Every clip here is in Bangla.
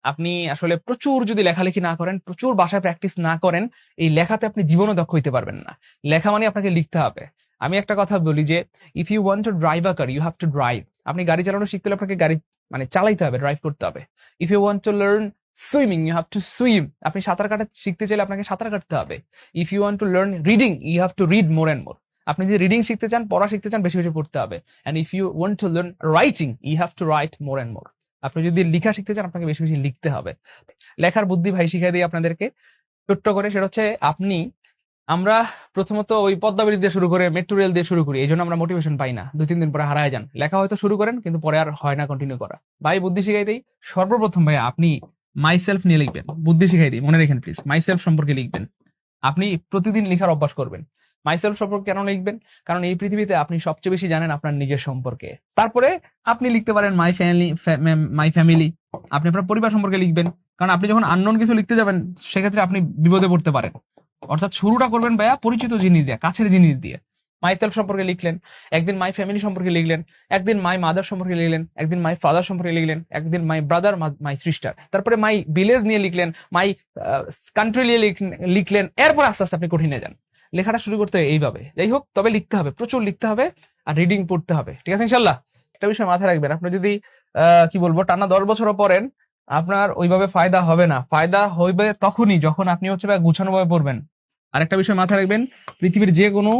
আপনি আসলে প্রচুর যদি লেখালেখি না করেন, প্রচুর বাসায় প্র্যাকটিস না করেন, এই লেখাতে আপনি জীবনও দক্ষ হইতে পারবেন না। লেখা মানে আপনাকে লিখতে হবে। আমি একটা কথা বলি যে if you want to drive a car you have to drive. আপনি গাড়ি চালানো শিখতে হলে আপনাকে গাড়ি মানে চালাইতে হবে, ড্রাইভ করতে হবে। If you want to learn swimming you have to swim. আপনি সাঁতার কাটা শিখতে চাইলে আপনাকে সাঁতার কাটতে হবে। If you want to learn reading you have to read more and more. আপনি যদি রিডিং শিখতে চান, পড়া শিখতে চান, বেশি বেশি পড়তে হবে। And if you want to learn writing you have to write more and more. আপনি যদি লেখা শিখতে চান, আপনাকে বেশি বেশি লিখতে হবে। লেখার বুদ্ধি ভাই শিখিয়ে দিই আপনাদেরকে ছোট্ট করে। সেটা হচ্ছে আমরা প্রথমত ওই পদ্মা ব্রিজ দিয়ে শুরু করে মেট্রো রেল দিয়ে শুরু করি, এই জন্য আমরা মোটিভেশন পাই না, 2-3 দিন পরে হারায় যান। লেখা হয়তো শুরু করেন কিন্তু পরে আর হয় না কন্টিনিউ করা। ভাই বুদ্ধি শিখাই দিই। সর্বপ্রথম ভাই আপনি মাইসেলফ নিয়ে লিখবেন। বুদ্ধি শিখাই দিই, মনে রেখেন প্লিজ। মাইসেলফ সম্পর্কে লিখবেন। আপনি প্রতিদিন লেখার অভ্যাস করবেন। মাইসেলফ সম্পর্কে কেন লিখবেন? কারণ এই পৃথিবীতে আপনি সবচেয়ে বেশি জানেন আপনার নিজের সম্পর্কে। তারপরে আপনি লিখতে পারেন মাই ফ্যামিলি। আপনি আপনার পরিবার সম্পর্কে লিখবেন, কারণ আপনি যখন আননোন কিছু লিখতে যাবেন সেক্ষেত্রে আপনি বিপদে পড়তে পারেন। অর্থাৎ শুরুটা করবেন ভাইয়া পরিচিত জিনিস দিয়ে, কাছের জিনিস দিয়ে। মাইসেলফ সম্পর্কে লিখলেন, একদিন মাই ফ্যামিলি সম্পর্কে লিখলেন, একদিন মাই মাদার সম্পর্কে লিখলেন, একদিন মাই ফাদার সম্পর্কে লিখলেন, একদিন মাই ব্রাদার, মাই সিস্টার, তারপরে মাই ভিলেজ নিয়ে লিখলেন, মাই কান্ট্রি নিয়ে লিখলেন। এরপর আস্তে আস্তে আপনি কঠিনে যান। লেখাটা শুরু করতে হবে এইভাবে। যাই হোক, তবে লিখতে হবে, প্রচুর লিখতে হবে, আর রিডিং পড়তে হবে। ঠিক আছে ইনশাল্লাহ? একটা বিষয় মাথায় রাখবেন, আপনি যদি কি বলবো টানা 10 বছরও পড়েন, আপনার ওইভাবে ফায়দা হবে না। ফায়দা হইবে তখনই যখন আপনি হচ্ছে গুছানো ভাবে পড়বেন। আরেকটা বিষয় মাথায় রাখবেন, পৃথিবীর যে কোনো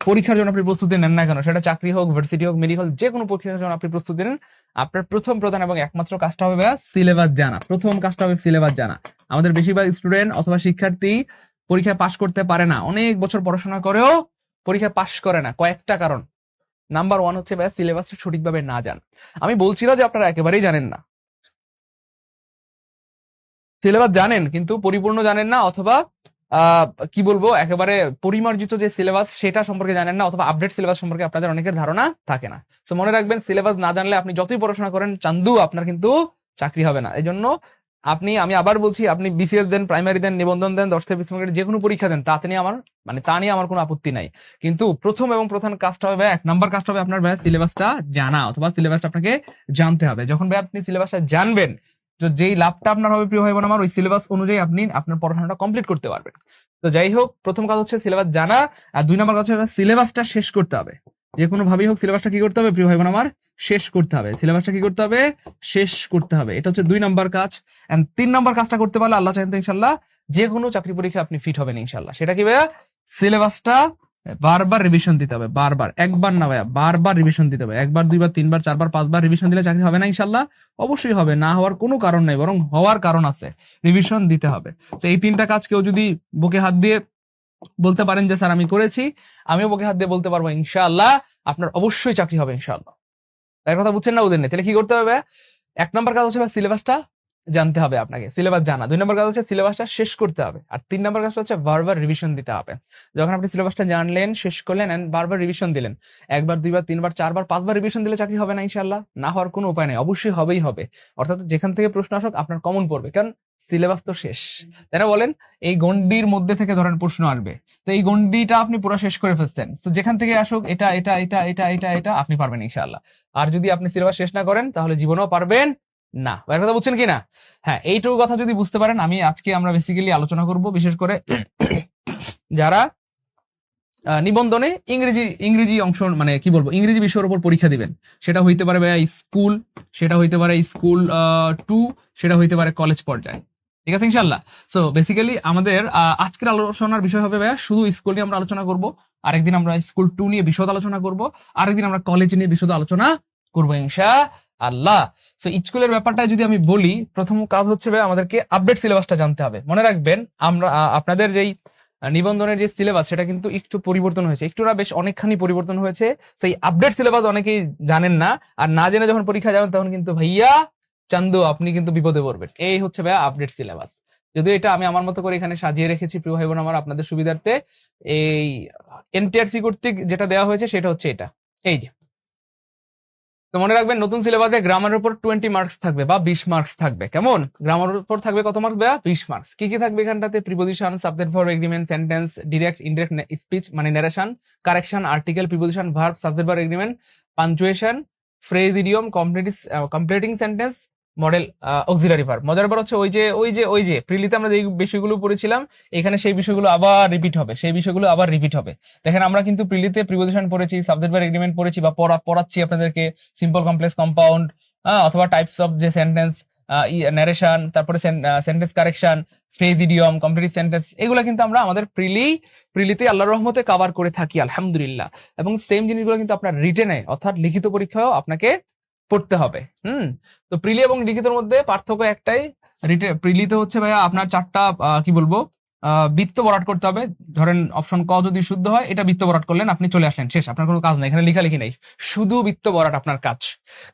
পরীক্ষার জন্য আপনি প্রস্তুতি নেন না কেন, সেটা চাকরি হোক, ভার্সিটি হোক, মেডিকেল, যে কোনো পরীক্ষার জন্য আপনি প্রস্তুতি নেন, আপনার প্রথম প্রধান এবং একমাত্র কাজটা হবে সিলেবাস জানা। প্রথম কাজটা হবে সিলেবাস জানা। আমাদের বেশিরভাগ স্টুডেন্ট অথবা শিক্ষার্থী পরীক্ষায় পাশ করতে পারে না, অনেক বছর পড়াশোনা করেও পরীক্ষায় পাশ করে না। কয়েকটা কারণ। নাম্বার 1 হচ্ছে সিলেবাসটা সঠিকভাবে না জান। আমি বলছি না যে আপনারা একেবারেই জানেন না, সিলেবাস জানেন কিন্তু পরিপূর্ণ জানেন না, অথবা কি বলবো একেবারে পরিমার্জিত যে সিলেবাস সেটা সম্পর্কে জানেন না, অথবা আপডেট সিলেবাস সম্পর্কে আপনাদের অনেকের ধারণা থাকে না। তো মনে রাখবেন, সিলেবাস না জানলে আপনি যতই পড়াশোনা করেন চান্দু, আপনার কিন্তু চাকরি হবে না। এই জন্য আমি আবার বলছি, আপনি বিসিএস দেন, প্রাইমারি দেন, নিবন্ধন দেন, 10 থেকে 20 মার্কের যে কোনো পরীক্ষা দেন, তাতে নিয়ে আমার তা নিয়ে আমার কোনো আপত্তি নাই। কিন্তু প্রথম এবং প্রধান কাজটা হবে, 1 নম্বর কাজটা হবে আপনার সিলেবাসটা জানা, অথবা সিলেবাসটা আপনাকে জানতে হবে। যখন আপনি সিলেবাসটা জানবেন, তো যেই লাভটা আপনার হবে প্রিয় ভাই বোন আমার, ওই সিলেবাস অনুযায়ী আপনি আপনার পড়াশোনাটা কমপ্লিট করতে পারবেন। তো যাই হোক, প্রথম কাজ হচ্ছে সিলেবাস জানা, আর 2 নম্বর কাজ হচ্ছে সিলেবাসটা শেষ করতে হবে। যে কোনো ভাবেই হোক সিলেবাসটা কি করতে হবে প্রিয় ভাই বোন আমার, শেষ করতে হবে। সিলেবাসটা কি করতে হবে? শেষ করতে হবে। এটা হচ্ছে 2 নম্বর কাজ। এন্ড 3 নম্বর কাজটা করতে পারলে আল্লাহ চাইতে ইনশাল্লাহ যে কোনো চাকরি পরীক্ষা আপনি ফিট হবেন ইনশাল্লাহ। সেটা কি ভাইয়া? সিলেবাসটা বারবার রিভিশন দিতে হবে। বারবার, একবার না ভাইয়া, বারবার রিভিশন দিতে হবে। 1 বার 2 বার 3 বার 4 বার 5 বার রিভিশন দিলে চাকরি হবে না ইনশাল্লাহ? অবশ্যই হবে, না হওয়ার কোনো কারণ নাই, বরং হওয়ার কারণ আছে। রিভিশন দিতে হবে। তো এই 3টা কাজ কেউ যদি বুকে হাত দিয়ে বলতে পারেন যে স্যার আমি করেছি, আমিও বুকে হাত দিয়ে বলতে পারবো ইনশাআল্লাহ আপনার অবশ্যই চাকরি হবে ইনশাআল্লাহ। তার কথা বুঝছেন না ওদের নেই? তাহলে কি করতে হবে? 1 নম্বর কাজ হচ্ছে সিলেবাসটা জানতে হবে, আপনাকে সিলেবাস জানা। 2 নম্বর কাজ হচ্ছে সিলেবাসটা শেষ করতে হবে। আর 3 নম্বর কাজটা হচ্ছে বারবার রিভিশন দিতে হবে। যখন আপনি সিলেবাসটা জানলেন, শেষ করলেন, এন্ড বারবার রিভিশন দিলেন, 1 বার 2 বার 3 বার 4 বার 5 বার রিভিশন দিলে চাকরি হবে না ইনশাআল্লাহ? না হওয়ার কোনো উপায় নেই, অবশ্যই হবেই হবে। অর্থাৎ যেখান থেকে প্রশ্ন আসুক আপনার কমন পড়বে, কারণ সিলেবাস তো শেষ, তাই না বলেন? এই গন্ডির মধ্যে থেকে ধরেন প্রশ্ন আসবে, তো এই গন্ডিটা আপনি পুরো শেষ করে ফেলছেন। তো যেখান থেকে আসুক এটা এটা এটা এটা এটা এটা আপনি পারবেন ইনশাআল্লাহ। আর যদি আপনি সিলেবাস শেষ না করেন তাহলে জীবনেও পারবেন না। এর কথা বুঝছেন কি না? হ্যাঁ, এইটুকু কথা যদি বুঝতে পারেন, আমরা বেসিক্যালি আলোচনা করব বিশেষ করে যারা নিবন্ধনে ইংরেজি অংশ, মানে কি বলবো, ইংরেজি বিষয়ের উপর পরীক্ষা দিবেন। সেটা হইতে পারে ভাইয়া স্কুল, সেটা হইতে পারে স্কুল 2, সেটা হইতে পারে কলেজ পর্যায়ে। ঠিক আছে ইনশাল্লাহ? সো বেসিক্যালি আমাদের আজকের আলোচনার বিষয় হবে ভাইয়া শুধু স্কুল নিয়ে আমরা আলোচনা করব। আরেকদিন আমরা স্কুল 2 নিয়ে বিশদ আলোচনা করব। আরেকদিন আমরা কলেজ নিয়ে বিশদ আলোচনা করবো ইনশাআল্লাহ। সো স্কুলের ব্যাপারটা যদি আমি বলি, প্রথম কাজ হচ্ছে ভাই আমাদেরকে আপডেট সিলেবাসটা জানতে হবে। মনে রাখবেন, আমরা আপনাদের যেই নিবন্ধনের যে সিলেবাস সেটা কিন্তু একটু পরিবর্তন হয়েছে, একটু না বেশ অনেকখানি পরিবর্তন হয়েছে। সেই আপডেট সিলেবাস অনেকেই জানেন না, আর না জেনে যখন পরীক্ষা যাবেন তখন কিন্তু ভাইয়া চান্দু আপনি কিন্তু বিপদে পড়বেন। এই হচ্ছে ভাইয়া আপডেট সিলেবাস। যদিও এটা আমি আমার মতো করে এখানে সাজিয়ে রেখেছি প্রিয় ভাই বোন আমার, আপনাদের সুবিধার্থে। এই এনটিআরসি কর্তৃক যেটা দেওয়া হয়েছে সেটা হচ্ছে এটা, এই যে। তো মনে রাখবেন, নতুন সিলেবাসে গ্রামারের উপর 20 মার্কস থাকবে বা 20 মার্কস থাকবে। কেমন? গ্রামারের উপর থাকবে কত মার্কস ভাইয়া? 20 মার্কস। কি কি থাকবে এখানটাতে? Preposition, subject verb agreement, sentence, direct indirect speech মানে narration, correction, article, preposition, verb, subject verb agreement, punctuation, phrase, idiom, completing sentence, modal auxiliary verb. মজার ব্যাপার হচ্ছে ওই যে প্রিলিতে আমরা যে বিষয়গুলো পড়েছিলাম এখানে সেই বিষয়গুলো আবার রিপিট হবে। দেখেন আমরা কিন্তু প্রিলিতে প্রিপোজিশন পড়েছি, সাবজেক্ট ভার্ব এগ্রিমেন্ট পড়েছি বা পড়াচ্ছি আপনাদেরকে, সিম্পল কমপ্লেক্স কম্পাউন্ড, অথবা টাইপস অফ যে সেন্টেন্স, ন্যারেশন, তারপরে sentence correction, phrase idiom, complete sentence, এগুলো কিন্তু আমরা আমাদের প্রিলিতে আল্লাহর রহমতে কভার করে থাকি আলহামদুলিল্লাহ। এবং সেম জিনিসগুলো কিন্তু আপনার রিটেনে অর্থাৎ লিখিত পরীক্ষায়ও আপনাকে পড়তে হবে। তো প্রিলি এবং লিখিতের মধ্যে পার্থক্য একটাই, প্রিলিতে হচ্ছে ভাইয়া আপনার চারটা কি বলবো বৃত্ত ভরাট করতে হবে। ধরেন অপশন ক যদি শুদ্ধ হয়, এটা বৃত্ত ভরাট করলেন, আপনি চলে আসলেন, শেষ, আপনার কোনো কাজ নাই, এখানে লেখালেখি নাই, শুধু বৃত্ত ভরাট আপনার কাজ।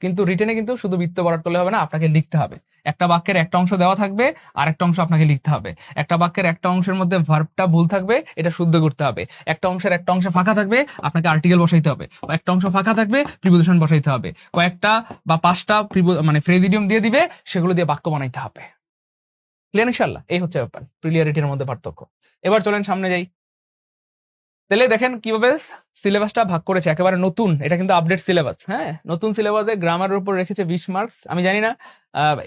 কিন্তু রিটেনে কিন্তু শুধু বৃত্ত ভরাট করলে হবে না, আপনাকে লিখতে হবে। একটা বাক্যের একটা অংশ দেওয়া থাকবে, আর একটা অংশ আপনাকে লিখতে হবে। একটা বাক্যের একটা অংশের মধ্যে ভার্বটা ভুল থাকবে, এটা শুদ্ধ করতে হবে। একটা অংশে ফাঁকা থাকবে, আপনাকে আর্টিকেল বসাইতে হবে। একটা অংশ ফাঁকা থাকবে, প্রিপোজিশন বসাইতে হবে। কয়েকটা বা পাঁচটা মানে ফ্রেজ ইডিয়ম দিয়ে দিবে, সেগুলো দিয়ে বাক্য বানাইতে হবে। ক্লিয়ার ইনশাআল্লাহ? এই হচ্ছে ব্যাপার, প্রিলিয়ারিটির মধ্যে পার্থক্য। এবার চলেন সামনে যাই। তাহলে দেখেন কিভাবে সিলেবাসটা ভাগ করেছে, একেবারে নতুন, এটা কিন্তু আপডেট সিলেবাস। হ্যাঁ, নতুন সিলেবাসে গ্রামারের উপর রেখেছে 20 মার্কস। আমি জানি না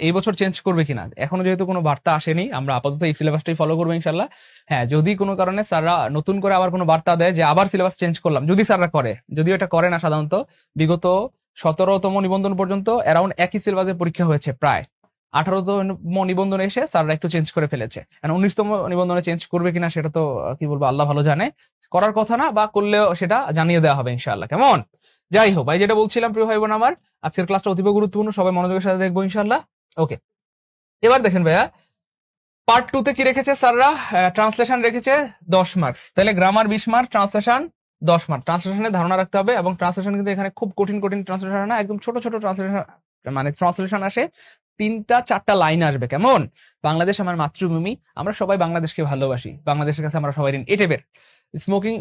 এই বছর চেঞ্জ করবে কিনা, এখনো যেহেতু কোনো বার্তা আসেনি, আমরা আপাতত এই সিলেবাসটাই ফলো করবো ইনশাল্লাহ। হ্যাঁ, যদি কোনো কারণে স্যাররা নতুন করে আবার কোনো বার্তা দেয় যে আবার সিলেবাস চেঞ্জ করলাম, যদি স্যাররা করে, যদিও এটা করে না সাধারণত, বিগত 17তম নিবন্ধন পর্যন্ত অ্যারাউন্ড একই সিলেবাসে পরীক্ষা হয়েছে, প্রায় 18তম নিবন্ধনে এসে স্যাররা একটু চেঞ্জ করে ফেলেছে। 19তম নিবন্ধনে চেঞ্জ করবে কিনা সেটা তো কি বলবো, আল্লাহ ভালো জানে। করার কথা না, বা করলেও সেটা জানিয়ে দেওয়া হবে ইনশাআল্লাহ। কেমন? যাই হোক ভাই, যেটা বলছিলাম প্রিয় ভাই বোন আমার, আজকের ক্লাসটা অতীব গুরুত্বপূর্ণ, সবাই মনোযোগের সাথে দেখবো ইনশাআল্লাহ। ওকে, এবার দেখেন ভাইয়া, পার্ট 2 তে কি রেখেছে স্যাররা? ট্রান্সলেশন রেখেছে 10 মার্কস। তাহলে গ্রামার 20 মার্ক, ট্রান্সলেশন 10 মার্ক। ট্রান্সলেশনের ধারণা রাখতে হবে, এবং ট্রান্সলেশন কিন্তু এখানে খুব কঠিন ট্রান্সলেশন না, একদম ছোট ছোট ট্রান্সলেশন, মানে ট্রান্সলেশন আসে 3-4টা লাইন আসবে। কেমন? বাংলাদেশ আমার মাতৃভূমি, আমরা সবাই বাংলাদেশকে ভালোবাসি, বাংলাদেশের কাছে আমরা সবাই ঋণী, এই টাইপের। স্মোকিং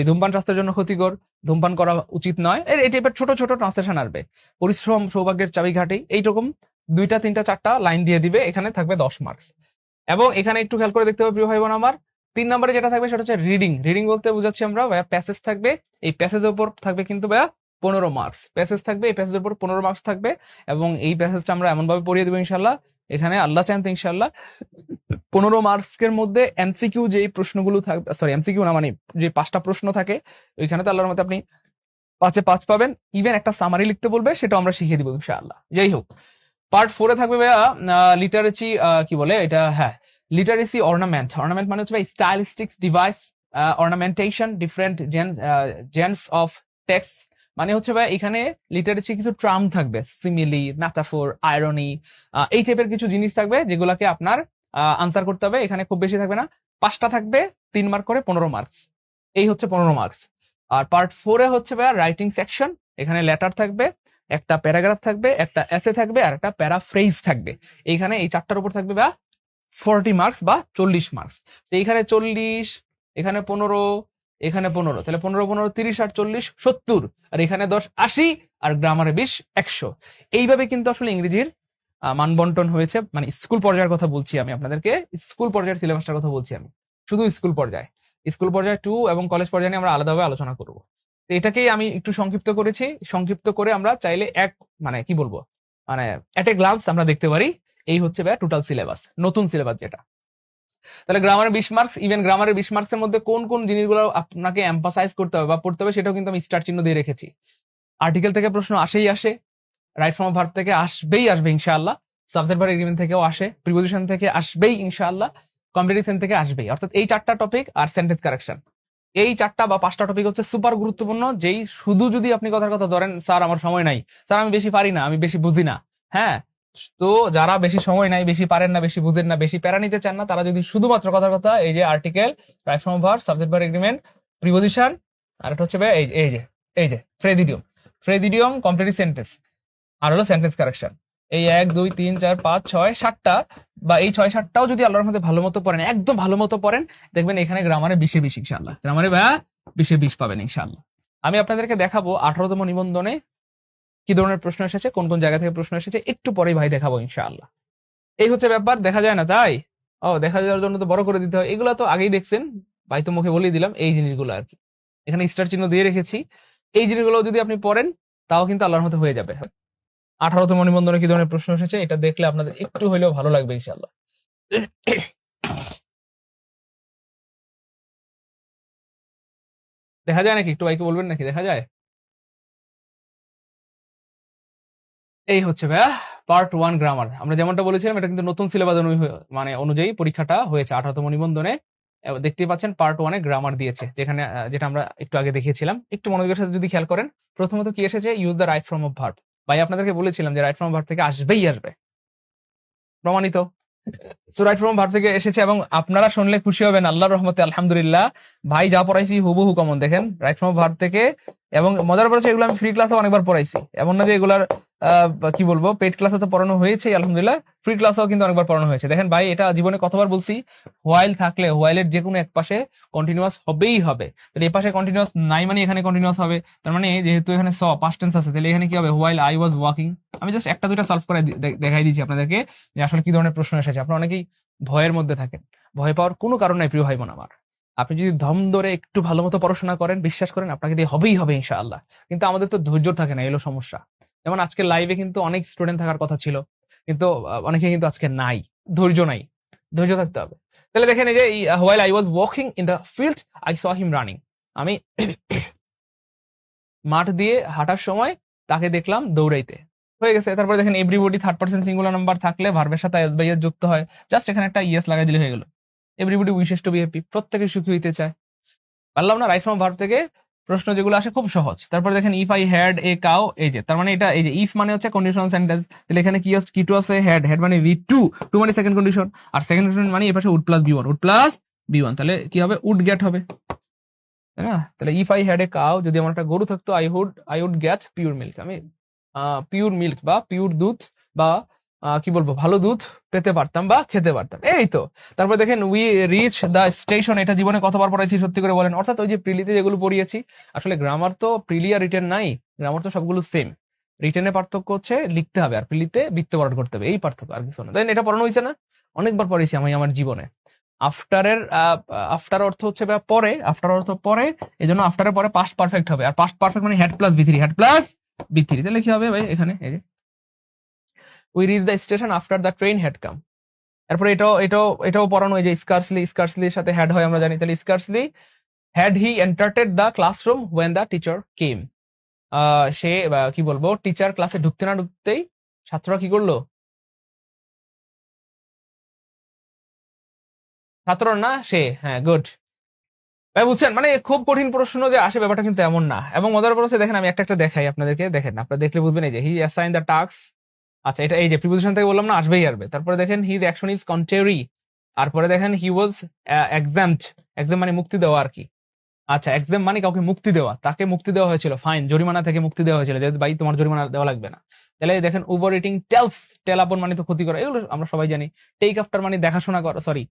ধূমপান স্বাস্থ্যের জন্য ক্ষতিকর, ধূমপান করা উচিত নয়, এই টাইপের ছোট ছোট ট্রান্সলেশন আসবে। পরিশ্রম সৌভাগ্যের চাবিঘাটি, এইরকম 2টা 3টা 4টা লাইন দিয়ে দিবে, এখানে থাকবে 10 মার্কস। এবং এখানে একটু খেয়াল করে দেখতে হবে প্রিয় ভাই বোন আমার, 3 নম্বরে যেটা থাকবে সেটা হচ্ছে রিডিং বলতে বুঝাচ্ছি আমরা ভাইয়া প্যাসেজ থাকবে, এই প্যাসেজের উপর থাকবে কিন্তু ভাইয়া 15 মার্কস। প্যাসেজ থাকবে, এই প্যাসেজের উপর 15 মার্কস থাকবে, এবং এই প্যাসেজটা আমরা এমন ভাবে পড়িয়ে দেবো ইনশাল্লাহ, এখানে আল্লাহ চান তো ইনশাল্লাহ 15 মার্কসের মধ্যে এমসিকিউ যে প্রশ্নগুলো থাকবে, সরি এমসিকিউ না, মানে যে 5টা প্রশ্ন থাকে, ওইখানে তো আল্লাহর মতে আপনি 5-এ 5 পাবেন। ইভেন একটা সামারি লিখতে বলবে, সেটাও আমরা শিখিয়ে দিব ইনশাআল্লাহ। যাই হোক, পার্ট 4-এ থাকবে ভাইয়া লিটারেচি, কি বলে এটা, হ্যাঁ, লিটারেসি অর্নামেন্ট মানে হচ্ছে ভাই stylistics device, ornamentation, different genres of text, মানে হচ্ছে ভাই এখানে লিটারেচি কিছু ট্রাম থাকবে, সিমিলি, ম্যাটাফোর, আয়রনি, এই টাইপের কিছু জিনিস থাকবে, যেগুলোকে আপনার আনসার করতে হবে। এখানে খুব বেশি থাকবে না, 5টা থাকবে, 3 মার্ক করে 15 মার্কস, এই হচ্ছে 15 মার্কস। আর পার্ট 4-এ হচ্ছে ভাইয়া রাইটিং সেকশন, এখানে লেটার থাকবে, একটা প্যারাগ্রাফ থাকবে, একটা এসে থাকবে, আর একটা প্যারাফ্রেজ থাকবে। এইখানে এই 4টার উপর থাকবে বা 40 মার্কস বা 40 মার্কস। তো এইখানে 40, এখানে 15, এখানে 15, তাহলে 15 30 আর 40 70, আর এখানে 10 80, আর গ্রামারে 20 100। এইভাবে কিন্তু আসলে ইংরেজির মানবন্টন হয়েছে, মানে স্কুল পর্যায়ের কথা বলছি আমি আপনাদেরকে, স্কুল পর্যায়ের সিলেবাসটার কথা বলছি আমি, শুধু স্কুল পর্যায়ে 2 এবং কলেজ পর্যায়ে নিয়ে আমরা আলাদাভাবে আলোচনা করব। তো এটাকেই আমি একটু সংক্ষিপ্ত করেছি, সংক্ষিপ্ত করে আমরা চাইলে মানে কি বলবো, মানে এট এ গ্লান্স আমরা দেখতে পারি। এই হচ্ছে ভাই টোটাল সিলেবাস, নতুন সিলেবাস যেটা। তাহলে গ্রামারের 20 মার্কস, ইভেন গ্রামারের 20 মার্কসের মধ্যে কোন কোন জিনিসগুলো আপনাকে এমফাসাইজ করতে হবে বা পড়তে হবে, সেটাও কিন্তু আমি স্টার চিহ্ন দিয়ে রেখেছি। আর্টিকেল থেকে প্রশ্ন আসে, রাইট ফর্ম অফ ভার্ব থেকে আসবে ইনশাআল্লাহ, সাবজেক্ট ভার্ব এগ্রিমেন্ট থেকেও আসে, প্রিপোজিশন থেকে আসবেই ইনশাআল্লাহ, কম্পিটিশন থেকে আসবেই। অর্থাৎ এই 4টা টপিক আর সেন্টেন্স কারেকশন, এই 4টা বা 5টা টপিক হচ্ছে সুপার গুরুত্বপূর্ণ। যেই শুধু যদি আপনি কথার কথা ধরেন, স্যার আমার সময় নাই, স্যার আমি বেশি পারি না, আমি বেশি বুঝি না, হ্যাঁ, তো যারা বেশি সময় নাই, বেশি পারেন না, বেশি বুঝেন না, বেশি প্যারা নিতে চান না, তারা যদি শুধুমাত্র কথার কথা এই যে article, right form of verb, subject verb agreement, preposition, আর এটা হচ্ছে এই যে ফ্রেজ ইডিয়ম, কমপ্লিট সেন্টেন্স, আর হলো সেন্টেন্স কারেকশন, এই 1 2 3 4 5 6 7টা, বা এই 6-7টাও যদি আল্লাহর মধ্যে ভালো মতো পড়েন, একদম ভালো মতো পড়েন, দেখবেন এখানে গ্রামারে 20-এ 20 ইনশাআল্লাহ, গ্রামারে ভাইয়া 20-এ 20 পাবেন ইনশাআল্লাহ। আমি আপনাদেরকে দেখাবো 18তম নিবন্ধনে কি ধরনের প্রশ্ন এসেছে, কোন কোন জায়গা থেকে প্রশ্ন এসেছে, একটু পরেই ভাই দেখাবো ইনশাআল্লাহ। এই হচ্ছে ব্যাপার, দেখা যায় না তাই, দেখা যাওয়ার জন্য তো বড় করে দিতে হয়, এগুলো তো আগেই দেখছেন ভাই, তো মুখে বলেই দিলাম এই জিনিসগুলো আর কি, এখানে স্টার চিহ্ন দিয়ে রেখেছি। এই জিনিসগুলো যদি আপনি পড়েন, তাও কিন্তু আল্লাহর মতো হয়ে যাবে। 18তম নিবন্ধনে কি ধরনের প্রশ্ন এসেছে এটা দেখলে আপনাদের একটু হইলেও ভালো লাগবে ইনশাআল্লাহ। দেখা যায় নাকি? একটু ভাইকে বলবেন নাকি দেখা যায়? এই হচ্ছে ভাইয়া পার্ট 1 গ্রামার। আমরা যেমনটা বলেছিলাম এটা কিন্তু নতুন সিলেবাস মানে অনুযায়ী পরীক্ষাটা হয়েছে 18তম নিবন্ধনে। দেখতেই পাচ্ছেন পার্ট 1 এ গ্রামার দিয়েছে। যেখানে যেটা আমরা একটু আগে দেখিয়েছিলাম। একটু মনোযোগের সাথে যদি খেয়াল করেন, প্রথমত কি এসেছে? Use the right form of verb. ভাই আপনাদেরকে বলেছিলাম যে রাইট ফর্ম অফ ভার্ব থেকে আসবেই আসবে। প্রমাণিত। সো রাইট ফ্রম ভার্ব থেকে এসেছে এবং আপনারা শুনলে খুশি হবেন আল্লাহর রহমতে আলহামদুলিল্লাহ। ভাই যা পড়াইছি হুবহু কমন দেখেন রাইট ফ্রম ভার্ব থেকে। এবং মজার ব্যাপার হচ্ছে এগুলো আমি ফ্রি ক্লাসে অনেকবার পড়াইছি, এমন না যে এগুলার কি বলবো পেড ক্লাসে তো পড়ানো হয়েছে আলহামদুলিল্লাহ, ফ্রি ক্লাসেও কিন্তু অনেকবার পড়ানো হয়েছে। দেখেন ভাই এটা জীবনে কতবার বলছি, হোয়াইল থাকলে হোয়াইলের যে কোনো এক পাশে কন্টিনিউয়াস হবেই হবে। তাহলে এই পাশে কন্টিনিউয়াস নাই মানে এখানে কন্টিনিউয়াস হবে। তার মানে যেহেতু এখানে পাস্ট টেন্স আছে তাহলে এখানে কি হবে? While I was walking. আমি জাস্ট একটা দুইটা সলভ করে দেখাই দিচ্ছি আপনাদেরকে যে আসলে কি ধরনের প্রশ্ন এসেছে। আপনারা অনেকেই ভয়ের মধ্যে থাকেন, ভয় পাওয়ার কোনো কারণ নাই প্রিয় ভাই বোন আমার। আপনি যদি দম ধরে একটু ভালো মতো পড়াশোনা করেন, বিশ্বাস করেন আপনাকে দিয়ে হবেই হবে ইনশাআল্লাহ। কিন্তু আমাদের তো ধৈর্য থাকে না, এলো সমস্যা। যেমন আজকে লাইভে কিন্তু অনেক স্টুডেন্ট থাকার কথা ছিল, কিন্তু অনেকে কিন্তু আজকে নাই, ধৈর্য নাই, ধৈর্য থাকতে হবে। তাহলে দেখেন এই যে while I was walking in the field I saw him running. আমি মাঠ দিয়ে হাঁটার সময় তাকে দেখলাম দৌড়াইতে। হয়ে গেছে। তারপরে দেখেন everybody third person singular number থাকলে ভার্বের সাথে এস বাই এস যুক্ত হয়। জাস্ট এখানে একটা ইয়েস লাগাই দিলে হয়ে গেল। Everybody wishes to be happy, প্রত্যেকে সুখী হইতে চায়। পারলাম না? রাইট ফ্রম ভার্ব থেকে প্রশ্ন যেগুলো আসে খুব সহজ। তারপরে দেখেন if I had a cow, এই যে তার মানে এটা এই যে ইফ মানে হচ্ছে কন্ডিশনাল সেন্টেন্স। তাহলে এখানে কি টু আছে? হ্যাড। হ্যাড মানে ভি টু, টু মানে সেকেন্ড কন্ডিশন, আর সেকেন্ড কন্ডিশন মানে এই পাশে would plus V one, would plus V one, তাহলে কি হবে? উড গেট হবে, তাই না? তাহলে if I had a cow, যদি আমার একটা গরু থাকতো, I would get pure milk. আমি পিওর মিল্ক বা পিওর দুধ বা কি বলবো ভালো দুধ পেতে পারতাম বা খেতে পারতাম। এই তো। তারপর দেখেন উই রিচ দ্য স্টেশন, এটা জীবনে কতবার পড়াইছি সত্যি করে বলেন? অর্থাৎ ওই যে প্রিলিতে যেগুলো পড়িয়েছি, আসলে গ্রামার তো প্রিলি আর রিটেন নাই, গ্রামার তো সবগুলো সেম। রিটেনের পার্থক্য হচ্ছে লিখতে হবে, আর প্রিলিতে বৃত্ত পাঠ করতে হবে, এই পার্থক্য, আর কিছু না। দেন এটা পড়ানো হয়েছে না? অনেকবার পড়েছি আমি আমার জীবনে। আফটারের আফটার অর্থ হচ্ছে পরে, আফটার অর্থ পরে, এই জন্য আফটারের পরে পাস্ট পারফেক্ট হবে, আর পাস্ট পারফেক্ট মানে had plus V three, had plus V three. তাহলে কি হবে ভাই? এখানে এই যে we reach the station after the train had come. তারপরে এটাও পড়ানো হয় যে স্কার্সলির সাথে হ্যাড হয় আমরা জানি। তাহলে scarcely had he entered the classroom when the teacher came. সে কি বলবো টিচার ক্লাসে ঢুকতে না ঢুকতেই ছাত্ররা কি করলো? ছাত্ররা না সে, হ্যাঁ গুড ভাই, বুঝছেন? মানে খুব কঠিন প্রশ্ন যে আসে ব্যাপারটা কিন্তু এমন না। এবং মজার ব্যাপার হচ্ছে দেখেন আমি একটা একটা দেখাই আপনাদেরকে, দেখেন আপনারা দেখলে বুঝবেন। এই যে হি অ্যাসাইন দ্য টাস্ক, আচ্ছা এটা এই যে প্রিপোজিশন থেকে বললাম না আসবেই আসবে। তারপরে দেখেন হিজ অ্যাকশন ইজ কন্ট্রারি, তারপরে দেখেন হি ওয়াজ এক্সামড, এক্সাম মানে মুক্তি দেওয়া আর কি। আচ্ছা এক্সাম মানে কাউকে মুক্তি দেওয়া, তাকে মুক্তি দেওয়া হয়েছিল, ফাইন জরিমানা থেকে মুক্তি দেওয়া হয়েছিল, যে ভাই তোমার জরিমানা দেওয়া লাগবে না। তাহলে দেখেন ওভার রিটিং টেলস, টেল আপন মানে তো ক্ষতি করা, এগুলো আমরা সবাই জানি। টেক আফটার মানে দেখাশোনা করা, সরি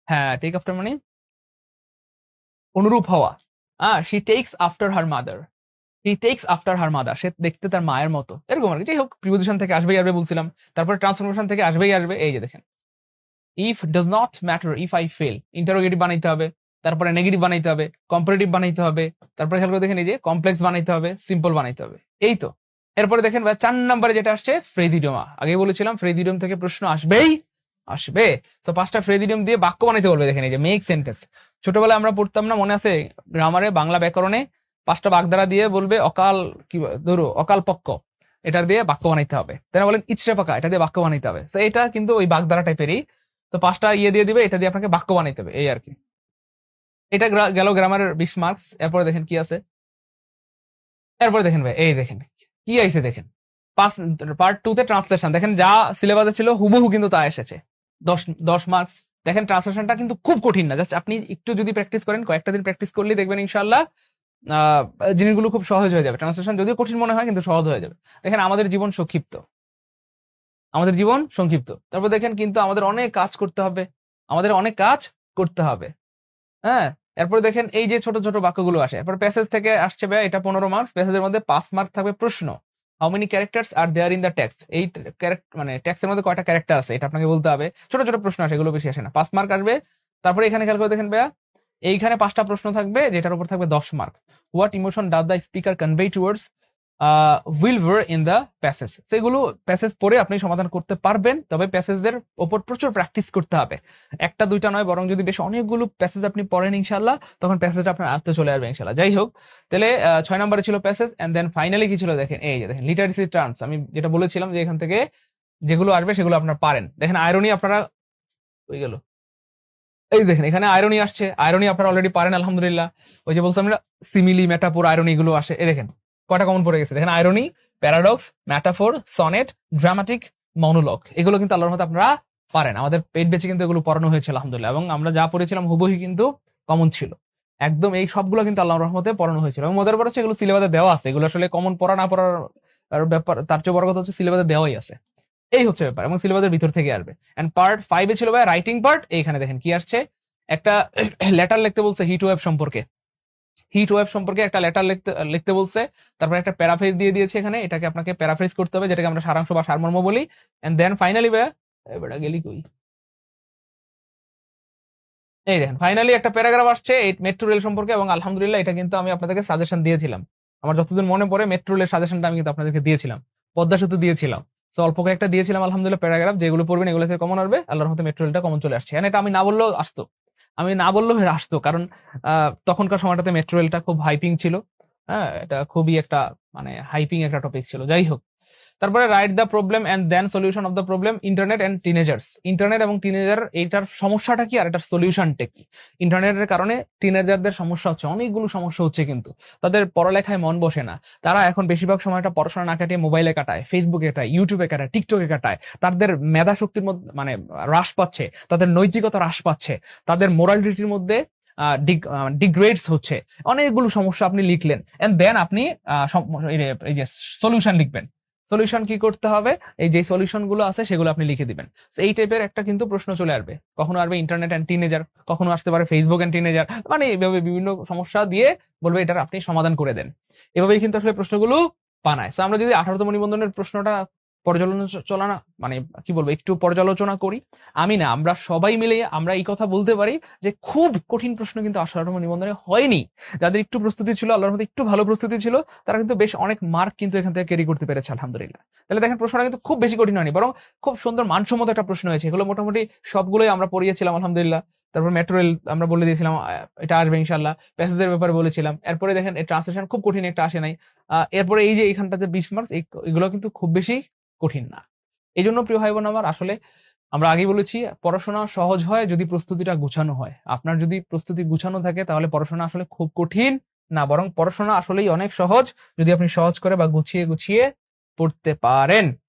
হ্যাঁ টেক আফটার মানে অনুরূপ হওয়া। She takes after her mother, he takes after her mother, সে দেখতে তার মায়ের মতো, এরকম আর কি। যাই হোক প্রিপোজিশন থেকে আসবেই আসবে বলছিলাম। তারপরে ট্রান্সফরমেশন থেকে আসবেই আসবে। এই যে দেখেন if does not matter if I fail, interrogative বানাইতে হবে, তারপরে নেগেটিভ বানাইতে হবে, কম্পারেটিভ বানাইতে হবে, তারপরে খেয়াল করে দেখেন এই যে কমপ্লেক্স বানাইতে হবে, সিম্পল বানাইতে হবে। এই তো। এরপরে দেখেন 4 নম্বরে যেটা আসছে ফ্রেজিডিয়ম। আগে বলেছিলাম ফ্রেজিডিয়ম থেকে প্রশ্ন আসবেই আসবে। তো 5টা ফ্রেজিডিয়ম দিয়ে বাক্য বানাইতে বলবে। দেখেন এই যে মেক সেন্টেন্স, ছোটবেলায় আমরা পড়তাম না মনে আছে গ্রামারে, বাংলা ব্যাকরণে 5টা বাগধারা দিয়ে বলবে অকাল কি ধরো অকাল পক্ষ, এটার দিয়ে বাক্য বানাইতে হবে। তাই বলেন ইচড়ে পাকা, এটা দিয়ে বাক্য বানাইতে হবে। তো এটা কিন্তু ওই বাগধারা টাইপেরই। তো 5টা ইয়ে দিয়ে দিবে, এটা দিয়ে আপনাকে বাক্য বানাইতে হবে, এই আর কি। এটা গেল গ্রামারের 20 মার্কস। এরপরে দেখেন কি আছে, এরপরে দেখেন ভাই এই দেখেন কি আইছে দেখেন পার্ট 2 তে ট্রান্সলেশন। দেখেন যা সিলেবাসে ছিল হুবহু কিন্তু তা এসেছে, 10 মার্কস। দেখেন ট্রান্সলেশনটা কিন্তু খুব কঠিন না, জাস্ট আপনি একটু যদি প্র্যাকটিস করেন, কয়েকটা দিন প্র্যাকটিস করলেই দেখবেন ইনশাআল্লাহ জিনিসগুলো খুব সহজ হয়ে যাবে। ট্রান্সলেশন যদিও কঠিন মনে হয় কিন্তু সহজ হয়ে যাবে। দেখেন আমাদের জীবন সংক্ষিপ্ত, আমাদের জীবন সংক্ষিপ্ত। তারপর দেখেন কিন্তু আমাদের অনেক কাজ করতে হবে, আমাদের অনেক কাজ করতে হবে। হ্যাঁ, এরপরে দেখেন এই যে ছোট ছোট বাক্যগুলো আসে। এরপর প্যাসেজ থেকে আসছে ভাই এটা 15 মার্কস। প্যাসেজের মধ্যে 5 মার্ক থাকবে প্রশ্ন, how many characters are there in the text. এই মানে টেক্সটের মধ্যে কয়টা ক্যারেক্টার আছে এটা আপনাকে বলতে হবে। ছোট ছোট প্রশ্ন আসে, এগুলো বেশি আসে না, 5 মার্ক আসবে। তারপরে এখানে খেয়াল করে দেখেন ভাইয়া এইখানে 5টা প্রশ্ন থাকবে যেটার উপর থাকবে 10 mark. What emotion does the speaker convey towards, will war in the passage, সেগুলো প্যাসেজ পড়ে আপনি সমাধান করতে পারবেন, তবে প্যাসেজদের ওপর প্রচুর প্র্যাকটিস করতে হবে, একটা দুইটা নয়, বরং যদি বেশ অনেকগুলো প্যাসেজ আপনি পড়েন ইনশাল্লাহ, তখন প্যাসেজটা আপনার আয়ত্তে চলে আসবে ইনশাল্লাহ। যাই হোক, তাহলে 6 নম্বরে ছিল প্যাসেজ, এন্ড দেন ফাইনালি কি ছিল দেখেন, এই যে দেখেন লিটারেসি টার্মস, আমি যেটা বলেছিলাম যে এখান থেকে যেগুলো আসবে সেগুলো আপনারা পারেন। দেখেন আয়রনি আপনারা হয়ে গেল, এই দেখেন এখানে আয়রনি আসছে, আয়রনি আপনারা অলরেডি পারেন আলহামদুলিল্লাহ। ওই যে বলছিলাম আমরা সিমিলি, মেটাফোর, আয়রনি গুলো আসে, এই দেখেন কয়টা কমন পড়ে গেছে, দেখেন irony, paradox, metaphor, sonnet, dramatic, monologue, এগুলো কিন্তু আল্লাহর মতে আপনারা পারেন। আমাদের পেট বেঁচে কিন্তু এগুলো পড়ানো হয়েছে আলহামদুলিল্লাহ, এবং আমরা যা পড়েছিলাম হুবহু কিন্তু কমন ছিল একদম, এই সবগুলো কিন্তু আল্লাহর রহমতে পড়ানো হয়েছিল, এবং মজার ব্যাপার হচ্ছে এগুলো সিলেবাসে দেওয়া আছে, এগুলো আসলে কমন পড়া না পড়ার ব্যাপার, তার চেয়ে বড় কথা হচ্ছে সিলেবাসে দেওয়াই আছে, এই হচ্ছে ব্যাপার, এবং সিলেবাসের ভিতর থেকে আসবে। এন্ড পার্ট 5 এ ছিল ভাই রাইটিং পার্ট, এইখানে দেখেন কি আসছে, একটা লেটার লিখতে বলছে হিট ওয়েভ সম্পর্কে, হিট ওয়েভ সম্পর্কে একটা লেটার লিখতে লিখতে বলছে, তারপর একটা প্যারাফ্রেজ দিয়ে দিয়েছে এখানে, এটাকে আপনাকে প্যারাফ্রেজ করতে হবে, যেটাকে আমরা সারাংশ বা সারমর্ম বলি। এন্ড দেন ফাইনালি ভাই, এবারে গেলি কই, এই দেখেন ফাইনালি একটা প্যারাগ্রাফ আসছে এই মেট্রো রেল সম্পর্কে, এবং আলহামদুলিল্লাহ এটা কিন্তু আমি আপনাদেরকে সাজেশন দিয়েছিলাম, আমার যতদিন মনে পড়ে মেট্রো রেলের সাজেশনটা আমি কিন্তু আপনাদেরকে দিয়েছিলাম, পদ্মা সেতু দিয়েছিলাম, তো অল্প কয়েকটা দিয়েছিলাম আলহামদুলিল্লাহ প্যারাগ্রাফ, যেগুলো পড়বেন এগুলো থেকে কমন আসবে, আল্লাহর মতো মেট্রো রেলটা কমন চলে আসছে, and এটা আমি না বললেও আসতো, আমি না বললেও এটা আসতো, কারণ তখনকার সময়টাতে মেট্রো রেলটা খুব হাইপিং ছিল, হ্যাঁ এটা খুবই একটা মানে হাইপিং একটা টপিক ছিল। যাই হোক, তারপরে write the problem and then solution of the problem, internet and teenagers, internet এবং টিনেজার এইটার সমস্যাটা কি আর এটার সলিউশনটা কি। ইন্টারনেটের কারণে টিনেজারদের সমস্যা হচ্ছে, অনেকগুলো সমস্যা হচ্ছে, কিন্তু তাদের পড়ালেখায় মন বসে না, তারা এখন বেশিরভাগ সময়টা পড়াশোনা না কাটিয়ে মোবাইলে কাটায়, ফেসবুকে কাটায়, ইউটিউবে কাটায়, টিকটকে কাটায়, তাদের মেধা শক্তির মধ্যে মানে হ্রাস পাচ্ছে, তাদের নৈতিকতা হ্রাস পাচ্ছে, তাদের মোরালিটির মধ্যে ডিগ্রেডস হচ্ছে, অনেকগুলো সমস্যা আপনি লিখলেন, এন্ড দেন আপনি এই যে সলিউশন লিখবেন, সলিউশন কি করতে হবে, এই যে সলিউশন গুলো আছে সেগুলো আপনি লিখে দিবেন। এই টাইপের একটা কিন্তু প্রশ্ন চলে আসবে, কখনো আসবে ইন্টারনেট এন্ড টিনেজার, কখনো আসতে পারে ফেসবুক এন্ড টিনেজার, মানে এইভাবে বিভিন্ন সমস্যা দিয়ে বলবে এটার আপনি সমাধান করে দেন, এভাবেই কিন্তু আসলে প্রশ্নগুলো বানায়। তো আমরা যদি 18তম নিবন্ধনের প্রশ্নটা পর্যালোচনা মানে কি বলবো একটু পর্যালোচনা করি, আমি না আমরা সবাই মিলে আমরা এই কথা বলতে পারি যে খুব কঠিন প্রশ্ন কিন্তু 18তম নিবন্ধনে হয়নি, যাদের একটু প্রস্তুতি ছিল, আল্লাহর মধ্যে একটু ভালো প্রস্তুতি ছিল, তারা কিন্তু বেশ অনেক মার্ক কিন্তু এখান থেকে ক্যারি করতে পেরেছে আলহামদুলিল্লাহ। তাহলে দেখেন প্রশ্নটা কিন্তু খুব বেশি কঠিন হয়নি, বরং খুব সুন্দর মানসম্মত একটা প্রশ্ন হয়েছে, এগুলো মোটামুটি সবগুলোই আমরা পড়িয়েছিলাম আলহামদুলিল্লাহ। তারপর মেট্রো রেল আমরা বলে দিয়েছিলাম এটা আসবে ইনশাল্লাহ, প্যাসেজের ব্যাপারে বলেছিলাম, এরপরে দেখেন এই ট্রান্সলেশন খুব কঠিন একটা আসে নাই, এরপরে এই যে এইখানটাতে 20 মার্কস, এগুলো কিন্তু খুব বেশি কঠিন না। এই জন্য প্রিয় ভাই বোন আমার, আসলে আমরা আগেই বলেছি পড়াশোনা সহজ হয় যদি প্রস্তুতিটা গুছানো হয়, আপনার যদি প্রস্তুতি গুছানো থাকে তাহলে পড়াশোনা আসলে খুব কঠিন না, বরং পড়াশোনা আসলেই অনেক সহজ যদি আপনি সহজ করে বা গুছিয়ে গুছিয়ে পড়তে পারেন।